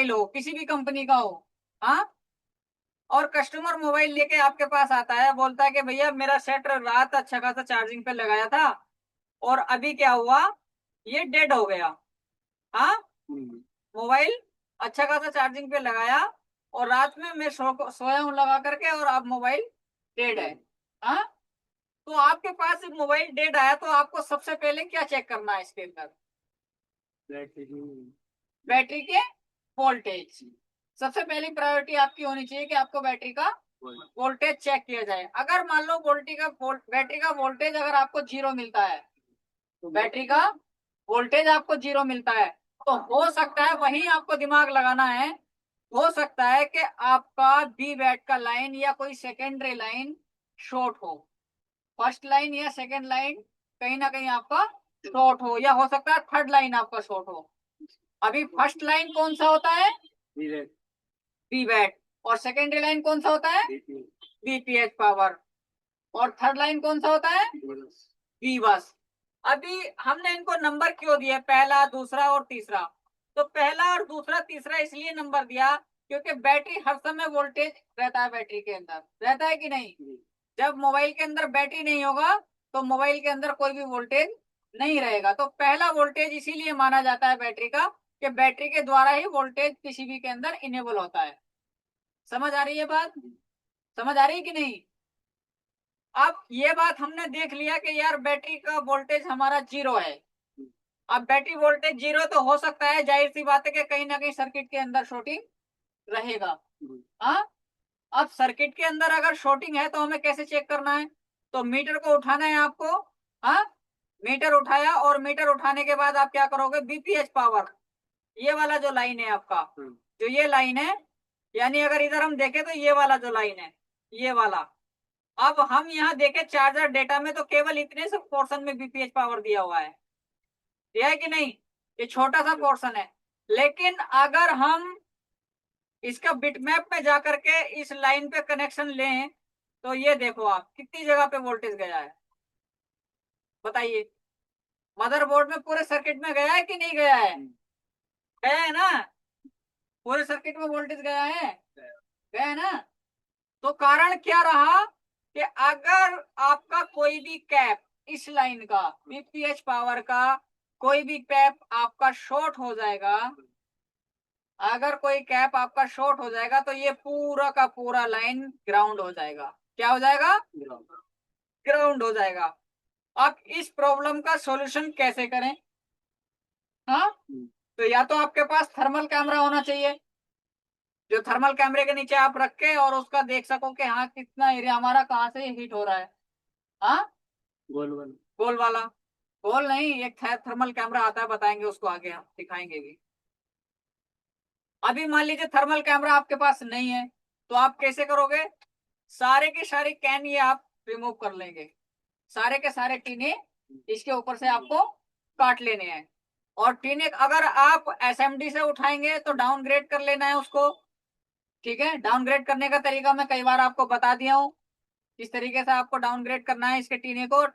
हो, किसी भी कंपनी का हो, हाँ, और कस्टमर मोबाइल लेके आपके पास आता है, बोलता है कि भैया मेरा सेट रात अच्छा खासा चार्जिंग पे लगाया था और अभी क्या हुआ, ये डेड हो गया। हाँ, मोबाइल अच्छा खासा चार्जिंग पे लगाया और रात में मैं सोया हूँ लगा करके और अब मोबाइल डेड है। हाँ, तो आपके पास मोबाइल डेड आया तो आपको सबसे पहले क्या चेक करना है इसके अंदर? बैटरी के वोल्टेज। सबसे पहली प्रायोरिटी आपकी होनी चाहिए कि आपको बैटरी का वोल्टेज चेक किया जाए। अगर मान लो बैटरी का वोल्टेज अगर आपको जीरो मिलता है, तो बैटरी का वोल्टेज आपको जीरो मिलता है, तो हो सकता है, वही आपको दिमाग लगाना है, हो सकता है कि आपका बी बैट का लाइन या कोई सेकेंडरी लाइन शॉर्ट हो, फर्स्ट लाइन या सेकेंड लाइन कहीं ना कहीं आपका शॉर्ट हो, या हो सकता है थर्ड लाइन आपका शॉर्ट हो। अभी फर्स्ट लाइन कौन सा होता है? B bat. और सेकेंडरी लाइन कौन सा होता है? BPH power. और थर्ड लाइन कौन सा होता है? बी बस। अभी हमने इनको नंबर क्यों दिया, पहला, दूसरा और तीसरा? तो पहला और दूसरा तीसरा इसलिए नंबर दिया क्योंकि बैटरी हर समय वोल्टेज रहता है, बैटरी के अंदर रहता है कि नहीं? जब मोबाइल के अंदर बैटरी नहीं होगा तो मोबाइल के अंदर कोई भी वोल्टेज नहीं रहेगा। तो पहला वोल्टेज इसीलिए माना जाता है बैटरी का कि बैटरी के द्वारा ही वोल्टेज किसी भी के अंदर इनेबल होता है। समझ आ रही है बात? समझ आ रही है कि नहीं? अब ये बात हमने देख लिया कि यार बैटरी का वोल्टेज हमारा जीरो है। अब बैटरी वोल्टेज जीरो तो हो सकता है, जाहिर सी बात है कि कहीं ना कहीं सर्किट के अंदर शॉर्टिंग रहेगा। हाँ, अब सर्किट के अंदर अगर शॉर्टिंग है तो हमें कैसे चेक करना है? तो मीटर को उठाना है आपको। हाँ, मीटर उठाया और मीटर उठाने के बाद आप क्या करोगे? बीपीएच पावर, ये वाला जो लाइन है आपका, जो ये लाइन है, यानी अगर इधर हम देखें तो ये वाला जो लाइन है, ये वाला, अब हम यहाँ देखें चार्जर डेटा में तो केवल इतने से पोर्शन में बीपीएच पावर दिया हुआ है, दिया है कि नहीं? ये छोटा सा पोर्शन है। लेकिन अगर हम इसका बिटमैप में जाकर के इस लाइन पे कनेक्शन लें तो ये देखो आप कितनी जगह पे वोल्टेज गया है, बताइए। मदरबोर्ड में पूरे सर्किट में गया है कि नहीं गया है? गया है ना? पूरे सर्किट में वोल्टेज गया है, गया है ना? तो कारण क्या रहा कि अगर आपका कोई भी कैप, इस लाइन का बीपीएच पावर का कोई भी कैप आपका शॉर्ट हो जाएगा, अगर कोई कैप आपका शॉर्ट हो जाएगा तो ये पूरा का पूरा लाइन ग्राउंड हो जाएगा। क्या हो जाएगा? ग्राउंड हो जाएगा। अब इस प्रॉब्लम का सॉल्यूशन कैसे करें? हाँ, तो या तो आपके पास थर्मल कैमरा होना चाहिए, जो थर्मल कैमरे के नीचे आप रख के और उसका देख सको कि हाँ कितना एरिया हमारा कहाँ से हीट हो रहा है। हाँ, गोल वाला, गोल वाला, गोल नहीं, एक थर्मल कैमरा आता है, बताएंगे उसको आगे, हम दिखाएंगे भी। अभी मान लीजिए थर्मल कैमरा आपके पास नहीं है, तो आप कैसे करोगे? सारे के सारे कैन ये आप रिमूव कर लेंगे, सारे के सारे टीने इसके ऊपर से आपको काट लेने हैं। और टीने अगर आप एसएमडी से उठाएंगे तो डाउनग्रेड कर लेना है उसको। ठीक है, डाउनग्रेड करने का तरीका मैं कई बार आपको बता दिया हूँ, किस तरीके से आपको डाउनग्रेड करना है इसके टीने को।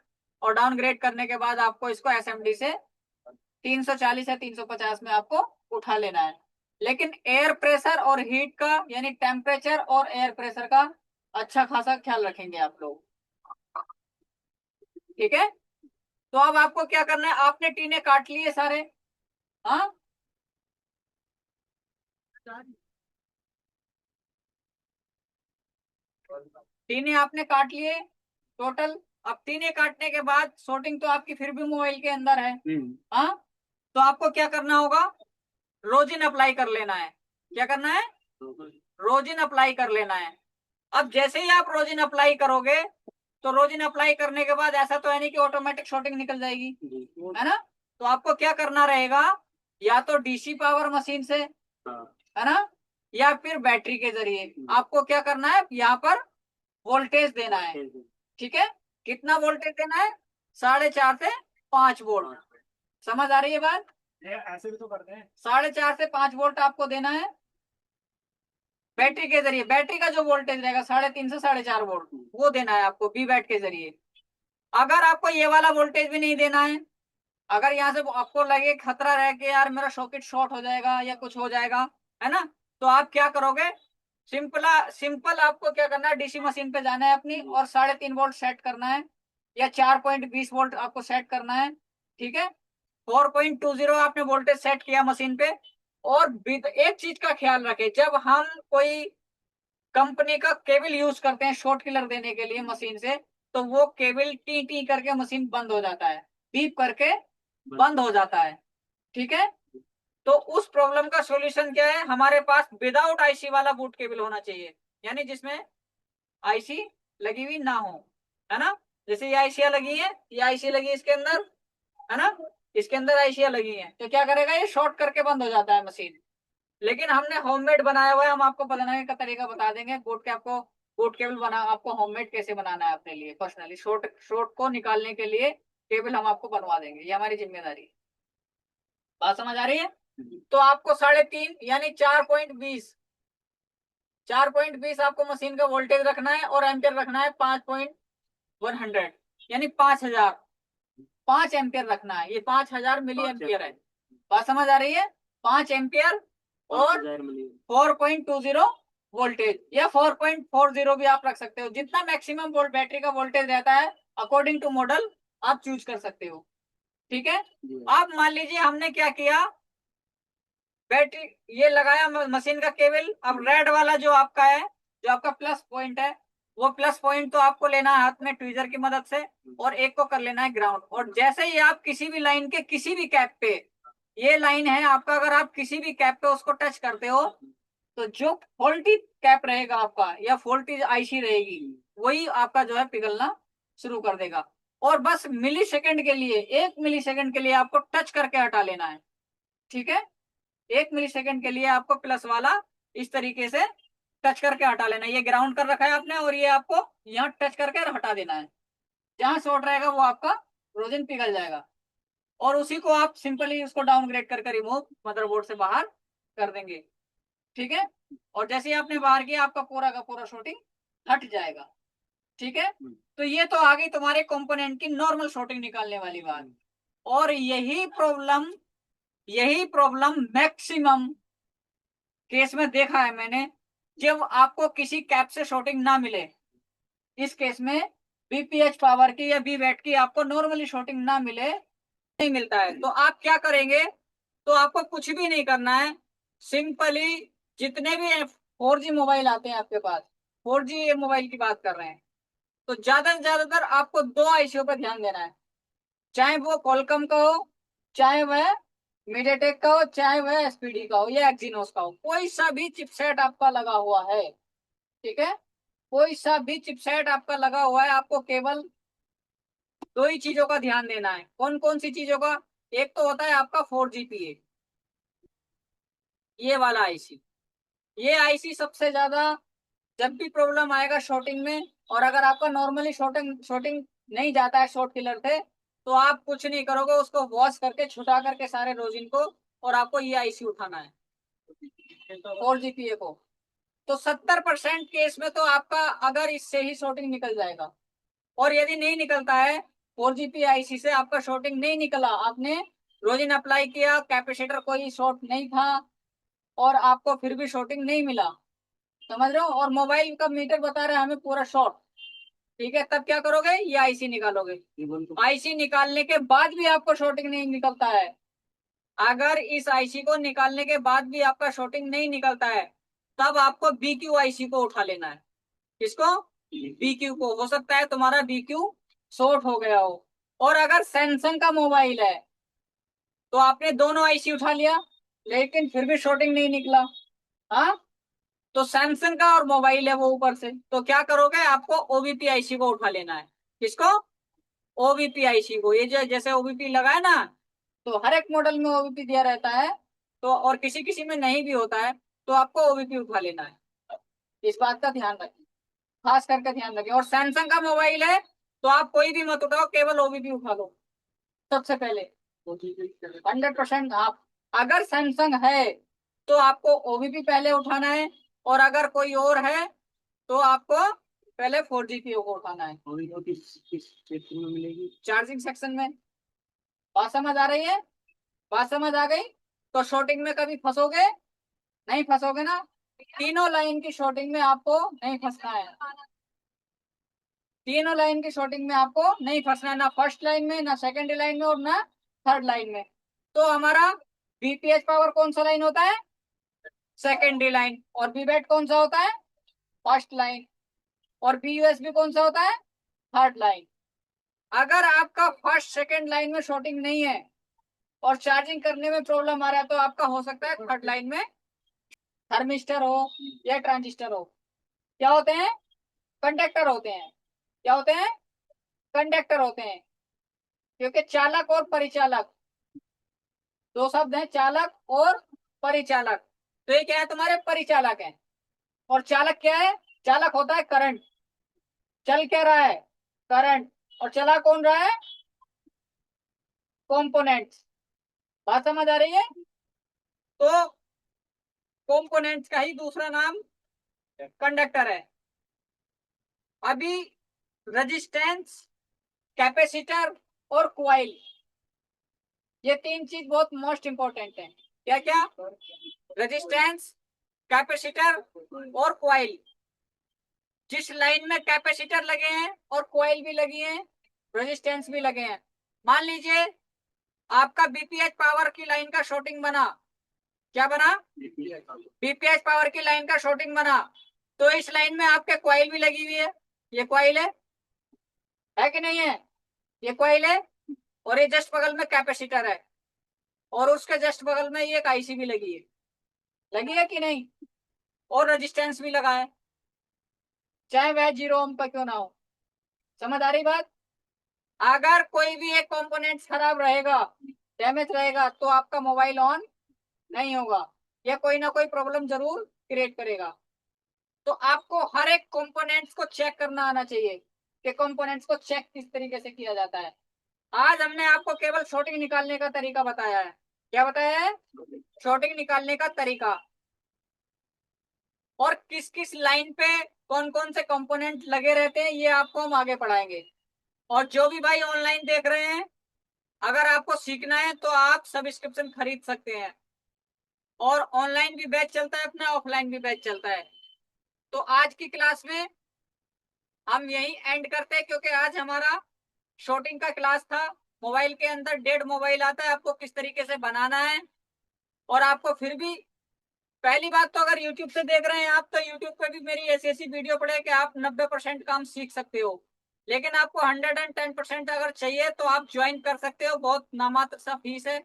और डाउनग्रेड करने के बाद आपको इसको एसएमडी से 340 या 350 में आपको उठा लेना है। लेकिन एयर प्रेशर और हीट का, यानी टेम्परेचर और एयर प्रेशर का अच्छा खासा ख्याल रखेंगे आप लोग। ठीक है, तो अब आपको क्या करना है? आपने टीने काट लिए सारे, हाँ, टीने आपने काट लिए टोटल। अब टीने काटने के बाद शॉर्टिंग तो आपकी फिर भी मोबाइल के अंदर है। हाँ, तो आपको क्या करना होगा? रोजिन अप्लाई कर लेना है। क्या करना है? रोजिन अप्लाई कर लेना है। अब जैसे ही आप रोजिन अप्लाई करोगे तो रोजिन अप्लाई करने के बाद ऐसा तो है नहीं कि ऑटोमेटिक शॉर्टिंग निकल जाएगी, है ना? तो आपको क्या करना रहेगा? या तो डीसी पावर मशीन से, है ना, या फिर बैटरी के जरिए आपको क्या करना है? यहाँ पर वोल्टेज देना है। ठीक है, कितना वोल्टेज देना है? 4.5 से 5 वोल्ट। समझ आ रही है बात? ऐसे भी तो करते हैं, 4.5 से 5 वोल्ट आपको देना है बैटरी के जरिए। बैटरी का जो वोल्टेज रहेगा 3.5 से 4.5 वोल्ट, वो देना है आपको बी बैट के जरिए। अगर आपको ये वाला वोल्टेज भी नहीं देना है, अगर यहाँ से आपको लगे खतरा रहे कि यार मेरा सॉकेट शॉर्ट हो जाएगा या कुछ हो जाएगा, है ना। तो आप क्या करोगे, सिंपल आपको क्या करना है, डीसी मशीन पे जाना है अपनी और 3.5 वोल्ट सेट करना है, या 4.20 वोल्ट आपको सेट करना है। ठीक है, 4.20 आपने वोल्टेज सेट किया मशीन पे। और एक चीज का ख्याल रखें, जब हम कोई कंपनी का केबल यूज करते हैं शॉर्ट किलर देने के लिए मशीन से, तो वो केबल टी टी करके मशीन बंद हो जाता है, बीप करके बंद हो जाता है। ठीक है, तो उस प्रॉब्लम का सॉल्यूशन क्या है, हमारे पास विदाउट आईसी वाला बूट केबल होना चाहिए, यानी जिसमें आईसी लगी हुई ना हो, है ना। जैसे ये आईसीया लगी है, ये आईसी लगी है इसके अंदर, है ना, इसके अंदर आईसीया लगी है, तो क्या करेगा, ये शॉर्ट करके बंद हो जाता है मशीन। लेकिन हमने होममेड बनाया हुआ है, हम आपको बनाने का तरीका बता देंगे, बोट केबल बना आपको होममेड कैसे बनाना है अपने लिए पर्सनली, शॉर्ट शॉर्ट को निकालने के लिए केबल हम आपको बनवा देंगे, ये हमारी जिम्मेदारी है। बात समझ आ रही है। तो आपको 3.5 यानी 4.20 आपको मशीन का वोल्टेज रखना है, और एम्पियर रखना है 5.100, यानी 5,000, 5 एम्पियर रखना है, ये 5,000 मिली एम्पियर है। बात समझ आ रही है, 5 एम्पियर और 4.20 वोल्टेज, या 4.40 भी आप रख सकते हो, जितना मैक्सिमम वोल्ट बैटरी का वोल्टेज रहता है अकॉर्डिंग टू मॉडल आप चूज कर सकते हो। ठीक है, अब मान लीजिए हमने क्या किया, बैटरी ये लगाया मशीन का केबल, अब रेड वाला जो आपका है, जो आपका प्लस पॉइंट है, वो प्लस पॉइंट तो आपको लेना है हाथ में ट्वीजर की मदद से, और एक को कर लेना है ग्राउंड। और जैसे ही आप किसी भी लाइन के किसी भी कैप पे, ये लाइन है आपका, अगर आप किसी भी कैप पे उसको टच करते हो, तो जो फॉल्टी कैप रहेगा आपका या फॉल्टी आईसी रहेगी, वही आपका जो है पिघलना शुरू कर देगा। और बस मिली सेकेंड के लिए, 1 मिली सेकेंड के लिए आपको टच करके हटा लेना है। ठीक है, 1 मिली सेकेंड के लिए आपको प्लस वाला इस तरीके से टच करके हटा लेना है, ये ग्राउंड कर रखा है आपने, और ये आपको यहाँ टच करके हटा देना है। जहां शॉर्ट रहेगा वो आपका रोजन पिघल जाएगा, और उसी को आप सिंपली उसको डाउनग्रेड करके रिमूव मदरबोर्ड से बाहर कर देंगे। ठीक है, और जैसे ही आपने बाहर किया, आपका पूरा का पूरा शॉर्टिंग हट जाएगा। ठीक है, तो ये तो आ गई तुम्हारे कंपोनेंट की नॉर्मल शॉर्टिंग निकालने वाली बात। और यही प्रॉब्लम मैक्सिमम केस में देखा है मैंने, जब आपको किसी कैप से शॉर्टिंग ना मिले, इस केस में बीपीएच पावर की या बी वैट की आपको नॉर्मली शॉर्टिंग ना मिले, नहीं मिलता है, तो आप क्या करेंगे, तो आपको कुछ भी नहीं करना है, सिंपली जितने भी 4G मोबाइल आते हैं आपके पास, 4G मोबाइल की बात कर रहे हैं, तो ज्यादा से ज्यादातर आपको 2 आईसीओ पर ध्यान देना है, चाहे वो कॉलकम का हो, चाहे वह मीडियाटेक का हो, चाहे वह एसपीडी का हो या एक्जीनोस का हो, कोई सा भी चिपसेट आपका लगा हुआ है। ठीक है, कोई सा भी चिपसेट आपका लगा हुआ है, आपको केवल 2 ही चीजों का ध्यान देना है। कौन कौन सी चीजों का, एक तो होता है आपका 4GPA, ये वाला आईसी, ये आईसी सबसे ज्यादा जब भी प्रॉब्लम आएगा शॉर्टिंग में, और अगर आपका नॉर्मली शॉर्टिंग शॉर्टिंग नहीं जाता है शॉर्ट किलर से, तो आप कुछ नहीं करोगे, उसको वॉश करके छुटा करके सारे रोजिन को, और आपको ये आईसी उठाना है 4GPA को। तो 70% केस में तो आपका अगर इससे ही शॉर्टिंग निकल जाएगा। और यदि नहीं निकलता है, 4GPA आईसी से आपका शॉर्टिंग नहीं निकला, आपने रोजिन अप्लाई किया, कैपेसिटर कोई शॉर्ट नहीं था, और आपको फिर भी शॉर्टिंग नहीं मिला, समझ रहे हो, और मोबाइल का मीटर बता रहा है हमें पूरा शॉर्ट, ठीक है, तब क्या करोगे, ये आईसी निकालोगे। आईसी निकालने के बाद भी आपको शॉर्टिंग नहीं निकलता है, अगर इस आईसी को निकालने के बाद भी आपका शॉर्टिंग नहीं निकलता है, तब आपको बीक्यू आईसी को उठा लेना है। किसको, बीक्यू को। हो सकता है तुम्हारा बीक्यू शॉर्ट हो गया हो, और अगर सैमसंग का मोबाइल है, तो आपने दोनों आईसी उठा लिया, लेकिन फिर भी शॉर्टिंग नहीं निकला, हाँ, तो सैमसंग का और मोबाइल है वो ऊपर से, तो क्या करोगे, आपको ओबीपी आईसी को उठा लेना है। किसको, ओबीपी आईसी को। ये जो जैसे ओबीपी लगा है ना, तो हर एक मॉडल में ओबीपी दिया रहता है, तो और किसी किसी में नहीं भी होता है, तो आपको ओबीपी उठा लेना है। इस बात का ध्यान रखें, खास करके ध्यान रखें। और सैमसंग का मोबाइल है, तो आप कोई भी मत उठाओ, केवल ओबीपी उठा लो सबसे पहले, 100%। आप अगर सैमसंग है तो आपको ओबीपी पहले उठाना है, और अगर कोई और है तो आपको पहले 4GPO को उठाना है। किस सेक्शन में मिलेगी, चार्जिंग सेक्शन में। बात समझ आ रही है, बात समझ आ गई। तो शॉर्टिंग में कभी फंसोगे नहीं फंसोगे ना, तीनों लाइन की शॉर्टिंग में आपको नहीं फंसना है, तीनों लाइन की शॉर्टिंग में आपको नहीं फंसना है, ना फर्स्ट लाइन में, ना सेकंड लाइन में, और ना थर्ड लाइन में। तो हमारा बीपीएच पावर कौन सा लाइन होता है? Secondary line. और बीबैट कौन सा होता है? First line. और बीयूएसबी कौन सा होता है? Third line. अगर आपका फर्स्ट सेकंड लाइन में शॉर्टिंग नहीं है और चार्जिंग करने में प्रॉब्लम आ रहा है, तो आपका हो सकता है थर्ड लाइन में थर्मिस्टर हो या ट्रांजिस्टर हो। क्या होते हैं? कंडक्टर होते हैं। क्या होते हैं? कंडक्टर होते हैं। क्योंकि चालक और परिचालक दो शब्द हैं, चालक और परिचालक। तो ये क्या है? तुम्हारे परिचालक है। और चालक क्या है? चालक होता है करंट। चल क्या रहा है? करंट। और चला कौन रहा है? कंपोनेंट्स। बात समझ आ रही है? तो कंपोनेंट्स का ही दूसरा नाम कंडक्टर है। अभी रेजिस्टेंस, कैपेसिटर और क्वाइल, ये तीन चीज बहुत मोस्ट इंपॉर्टेंट है। क्या क्या? रेजिस्टेंस, कैपेसिटर और क्वाइल। जिस लाइन में कैपेसिटर लगे हैं और क्वाइल भी लगी है, रेजिस्टेंस भी लगे हैं, मान लीजिए आपका बीपीएच पावर की लाइन का शॉर्टिंग बना। क्या बना? बीपीएच पावर की लाइन का शॉर्टिंग बना। तो इस लाइन में आपके क्वाइल भी लगी हुई है। ये क्वाइल है कि नहीं है? ये क्वाइल है। और ये जस्ट बगल में कैपेसिटर है। और उसके जस्ट बगल में ये एक आईसी भी लगी है कि नहीं? और रेजिस्टेंस भी लगा है, चाहे वह 0 ओम का क्यों ना हो। समझ आ रही बात? अगर कोई भी एक कंपोनेंट खराब रहेगा, डैमेज रहेगा, तो आपका मोबाइल ऑन नहीं होगा, या कोई ना कोई प्रॉब्लम जरूर क्रिएट करेगा। तो आपको हर एक कंपोनेंट्स को चेक करना आना चाहिए कि कंपोनेंट्स को चेक किस तरीके से किया जाता है। आज हमने आपको केवल शॉर्टिंग निकालने का तरीका बताया है। क्या बताया है? शॉर्टिंग निकालने का तरीका। और किस किस लाइन पे कौन कौन से कंपोनेंट लगे रहते हैं, ये आपको हम आगे पढ़ाएंगे। और जो भी भाई ऑनलाइन देख रहे हैं, अगर आपको सीखना है तो आप सब्सक्रिप्शन खरीद सकते हैं। और ऑनलाइन भी बैच चलता है अपना, ऑफलाइन भी बैच चलता है। तो आज की क्लास में हम यही एंड करते हैं, क्योंकि आज हमारा शॉर्टिंग का क्लास था। मोबाइल के अंदर डेड मोबाइल आता है, आपको किस तरीके से बनाना है। और आपको फिर भी, पहली बात तो अगर YouTube से देख रहे हैं आप, तो YouTube पे भी मेरी ऐसी ऐसी वीडियो पड़े कि आप 90% काम सीख सकते हो। लेकिन आपको 110% अगर चाहिए तो आप ज्वाइन कर सकते हो, बहुत नामात्र सा फीस है।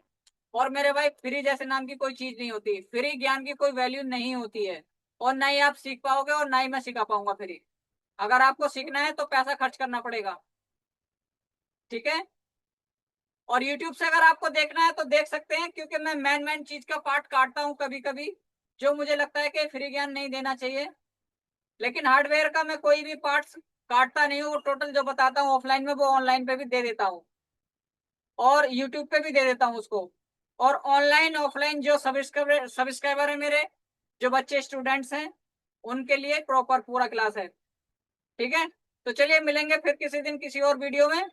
और मेरे भाई, फ्री जैसे नाम की कोई चीज नहीं होती, फ्री ज्ञान की कोई वैल्यू नहीं होती है। और ना ही आप सीख पाओगे और ना ही मैं सिखा पाऊंगा फ्री। अगर आपको सीखना है तो पैसा खर्च करना पड़ेगा। ठीक है? और YouTube से अगर आपको देखना है तो देख सकते हैं, क्योंकि मैं मैन मैन चीज का पार्ट काटता हूँ कभी कभी, जो मुझे लगता है कि फ्री ज्ञान नहीं देना चाहिए। लेकिन हार्डवेयर का मैं कोई भी पार्ट्स काटता नहीं हूँ, टोटल जो बताता हूँ ऑफलाइन में वो ऑनलाइन पे भी दे देता हूँ, और यूट्यूब पे भी दे देता हूँ उसको। और ऑनलाइन ऑफलाइन जो सब्सक्राइबर है मेरे, जो बच्चे स्टूडेंट्स हैं, उनके लिए प्रॉपर पूरा क्लास है। ठीक है? तो चलिए मिलेंगे फिर किसी दिन किसी और वीडियो में।